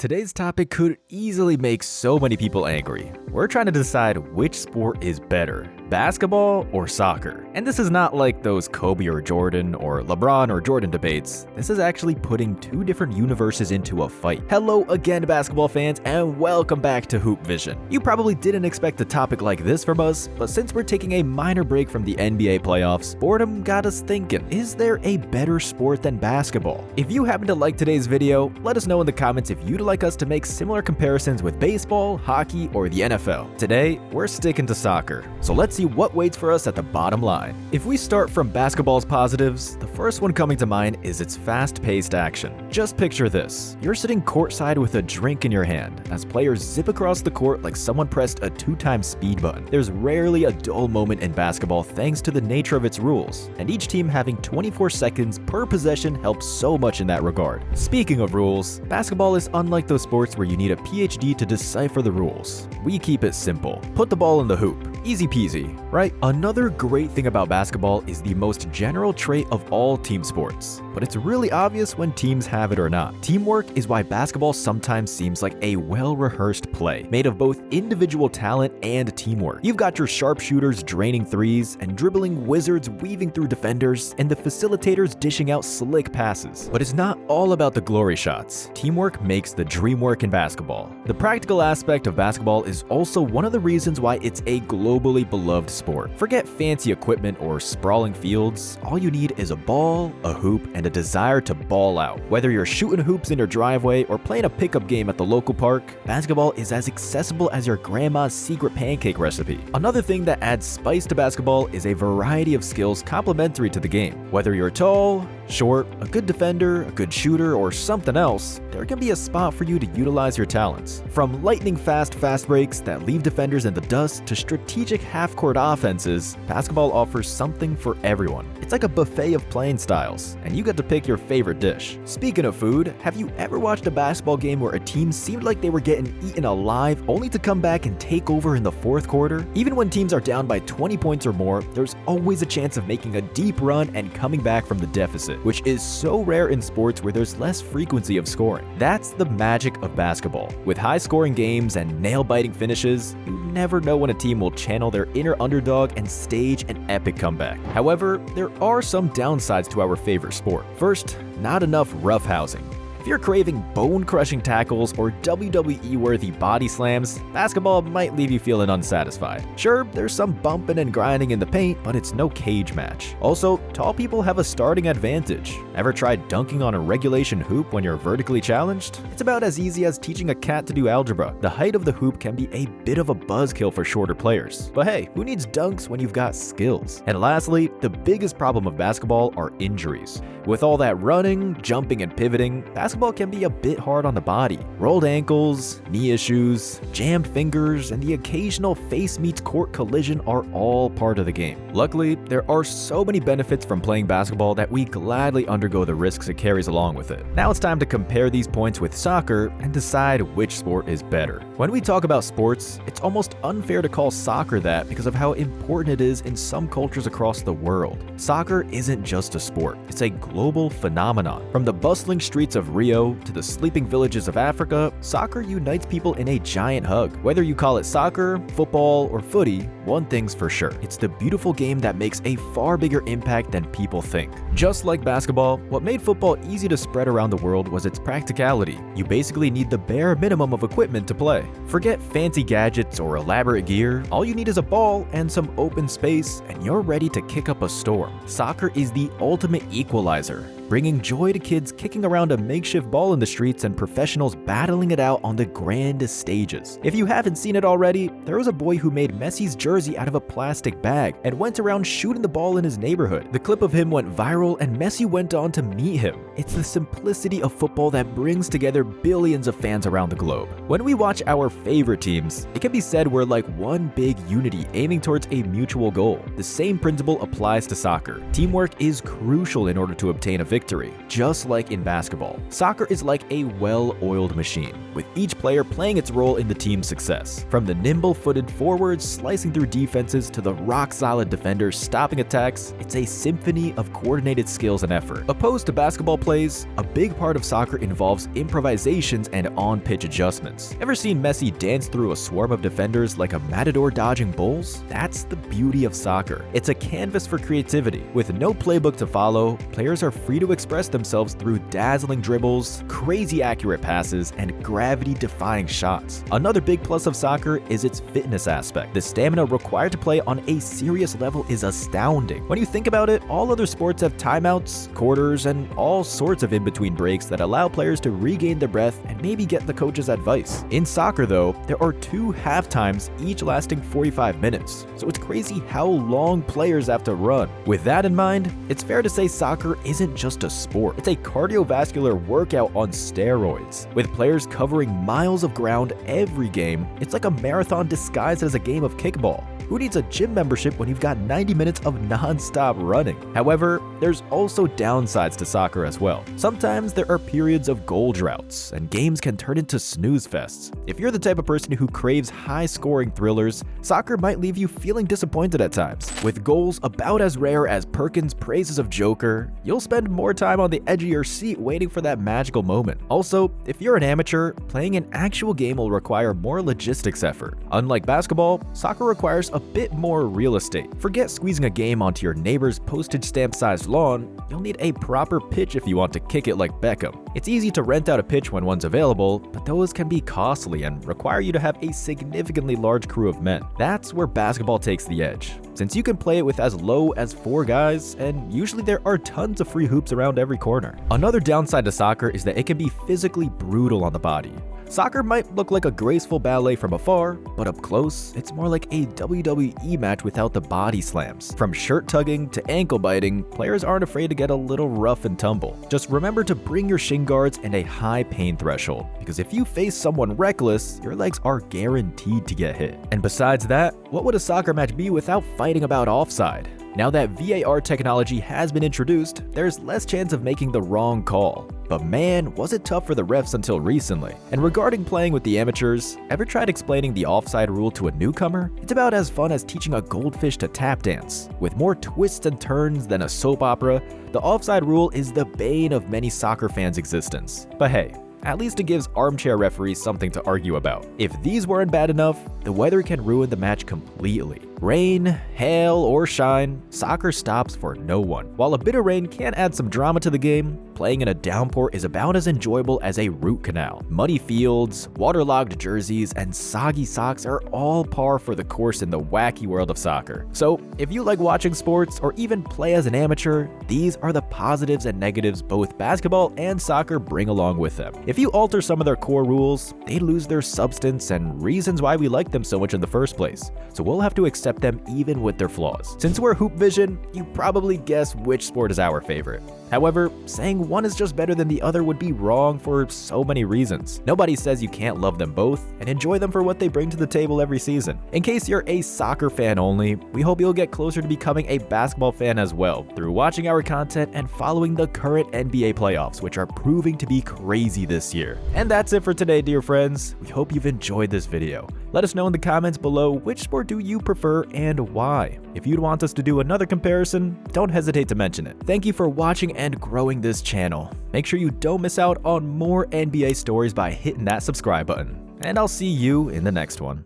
Today's topic could easily make so many people angry. We're trying to decide which sport is better, basketball or soccer. And this is not like those Kobe or Jordan or LeBron or Jordan debates. This is actually putting two different universes into a fight. Hello again, basketball fans, and welcome back to Hoop Vision. You probably didn't expect a topic like this from us, but since we're taking a minor break from the NBA playoffs, boredom got us thinking, is there a better sport than basketball? If you happen to like today's video, let us know in the comments if you'd like us to make similar comparisons with baseball, hockey, or the NFL. Today, we're sticking to soccer, so let's see what waits for us at the bottom line. If we start from basketball's positives, the first one coming to mind is its fast-paced action. Just picture this. You're sitting courtside with a drink in your hand as players zip across the court like someone pressed a 2-time speed button. There's rarely a dull moment in basketball thanks to the nature of its rules, and each team having 24 seconds per possession helps so much in that regard. Speaking of rules, basketball is unlike those sports where you need a PhD to decipher the rules. We keep it simple. Put the ball in the hoop. Easy peasy, right? Another great thing about basketball is the most general trait of all team sports, but it's really obvious when teams have it or not. Teamwork is why basketball sometimes seems like a well-rehearsed play, made of both individual talent and teamwork. You've got your sharpshooters draining threes and dribbling wizards weaving through defenders, and the facilitators dishing out slick passes. But it's not all about the glory shots. Teamwork makes the dream work in basketball. The practical aspect of basketball is also one of the reasons why it's a globally beloved sport. Forget fancy equipment or sprawling fields. All you need is a ball, a hoop, and a desire to ball out. Whether you're shooting hoops in your driveway or playing a pickup game at the local park, basketball is as accessible as your grandma's secret pancake recipe. Another thing that adds spice to basketball is a variety of skills complementary to the game. Whether you're tall, short, a good defender, a good shooter, or something else, there can be a spot for you to utilize your talents. From lightning fast breaks that leave defenders in the dust to strategic half-court offenses, basketball offers something for everyone. It's like a buffet of playing styles, and you get to pick your favorite dish. Speaking of food, have you ever watched a basketball game where a team seemed like they were getting eaten alive only to come back and take over in the fourth quarter? Even when teams are down by 20 points or more, there's always a chance of making a deep run and coming back from the deficit, which is so rare in sports where there's less frequency of scoring. That's the magic of basketball. With high-scoring games and nail-biting finishes, you never know when a team will channel their inner underdog and stage an epic comeback. However, there are some downsides to our favorite sport. First, not enough roughhousing. If you're craving bone-crushing tackles or WWE-worthy body slams, basketball might leave you feeling unsatisfied. Sure, there's some bumping and grinding in the paint, but it's no cage match. Also, tall people have a starting advantage. Ever tried dunking on a regulation hoop when you're vertically challenged? It's about as easy as teaching a cat to do algebra. The height of the hoop can be a bit of a buzzkill for shorter players. But hey, who needs dunks when you've got skills? And lastly, the biggest problem of basketball are injuries. With all that running, jumping, and pivoting, basketball can be a bit hard on the body. Rolled ankles, knee issues, jammed fingers, and the occasional face meets court collision are all part of the game. Luckily, there are so many benefits from playing basketball that we gladly undergo the risks it carries along with it. Now it's time to compare these points with soccer and decide which sport is better. When we talk about sports, it's almost unfair to call soccer that because of how important it is in some cultures across the world. Soccer isn't just a sport, it's a global phenomenon. From the bustling streets of Rio to the sleeping villages of Africa, soccer unites people in a giant hug. Whether you call it soccer, football, or footy, one thing's for sure. It's the beautiful game that makes a far bigger impact than people think. Just like basketball, what made football easy to spread around the world was its practicality. You basically need the bare minimum of equipment to play. Forget fancy gadgets or elaborate gear. All you need is a ball and some open space, and you're ready to kick up a storm. Soccer is the ultimate equalizer, bringing joy to kids kicking around a makeshift ball in the streets and professionals battling it out on the grandest stages. If you haven't seen it already, there was a boy who made Messi's jersey out of a plastic bag and went around shooting the ball in his neighborhood. The clip of him went viral and Messi went on to meet him. It's the simplicity of football that brings together billions of fans around the globe. When we watch our favorite teams, it can be said we're like one big unity aiming towards a mutual goal. The same principle applies to soccer. Teamwork is crucial in order to obtain a victory. victory, just like in basketball. Soccer is like a well-oiled machine, with each player playing its role in the team's success. From the nimble-footed forwards slicing through defenses to the rock-solid defenders stopping attacks, it's a symphony of coordinated skills and effort. Opposed to basketball plays, a big part of soccer involves improvisations and on-pitch adjustments. Ever seen Messi dance through a swarm of defenders like a matador dodging bulls? That's the beauty of soccer. It's a canvas for creativity. With no playbook to follow, players are free to express themselves through dazzling dribbles, crazy accurate passes, and gravity-defying shots. Another big plus of soccer is its fitness aspect. The stamina required to play on a serious level is astounding. When you think about it, all other sports have timeouts, quarters, and all sorts of in-between breaks that allow players to regain their breath and maybe get the coach's advice. In soccer, though, there are 2 halftimes, each lasting 45 minutes, so it's crazy how long players have to run. With that in mind, it's fair to say soccer isn't just a sport, it's a cardiovascular workout on steroids. With players covering miles of ground every game, it's like a marathon disguised as a game of kickball. Who needs a gym membership when you've got 90 minutes of non-stop running? However, there's also downsides to soccer as well. Sometimes there are periods of goal droughts, and games can turn into snooze fests. If you're the type of person who craves high-scoring thrillers, soccer might leave you feeling disappointed at times. With goals about as rare as Perkins' praises of Joker, you'll spend more time on the edge of your seat waiting for that magical moment. Also, if you're an amateur, playing an actual game will require more logistics effort. Unlike basketball, soccer requires a bit more real estate. Forget squeezing a game onto your neighbor's postage stamp-sized lawn, you'll need a proper pitch if you want to kick it like Beckham. It's easy to rent out a pitch when one's available, but those can be costly and require you to have a significantly large crew of men. That's where basketball takes the edge, since you can play it with as low as 4 guys, and usually there are tons of free hoops around every corner. Another downside to soccer is that it can be physically brutal on the body. Soccer might look like a graceful ballet from afar, but up close, it's more like a WWE match without the body slams. From shirt tugging to ankle biting, players aren't afraid to get a little rough and tumble. Just remember to bring your shin guards and a high pain threshold, because if you face someone reckless, your legs are guaranteed to get hit. And besides that, what would a soccer match be without fighting about offside? Now that VAR technology has been introduced, there's less chance of making the wrong call. But man, was it tough for the refs until recently. And regarding playing with the amateurs, ever tried explaining the offside rule to a newcomer? It's about as fun as teaching a goldfish to tap dance. With more twists and turns than a soap opera, the offside rule is the bane of many soccer fans' existence. But hey, at least it gives armchair referees something to argue about. If these weren't bad enough, the weather can ruin the match completely. Rain, hail, or shine, soccer stops for no one. While a bit of rain can add some drama to the game, playing in a downpour is about as enjoyable as a root canal. Muddy fields, waterlogged jerseys, and soggy socks are all par for the course in the wacky world of soccer. So, if you like watching sports or even play as an amateur, these are the positives and negatives both basketball and soccer bring along with them. If you alter some of their core rules, they lose their substance and reasons why we like them so much in the first place. So we'll have to accept them even with their flaws. Since we're Hoop Vision, you probably guess which sport is our favorite. However, saying one is just better than the other would be wrong for so many reasons. Nobody says you can't love them both and enjoy them for what they bring to the table every season. In case you're a soccer fan only, we hope you'll get closer to becoming a basketball fan as well through watching our content and following the current NBA playoffs, which are proving to be crazy this year. And that's it for today, dear friends. We hope you've enjoyed this video. Let us know in the comments below which sport do you prefer and why. If you'd want us to do another comparison, don't hesitate to mention it. Thank you for watching and growing this channel. Make sure you don't miss out on more NBA stories by hitting that subscribe button. And I'll see you in the next one.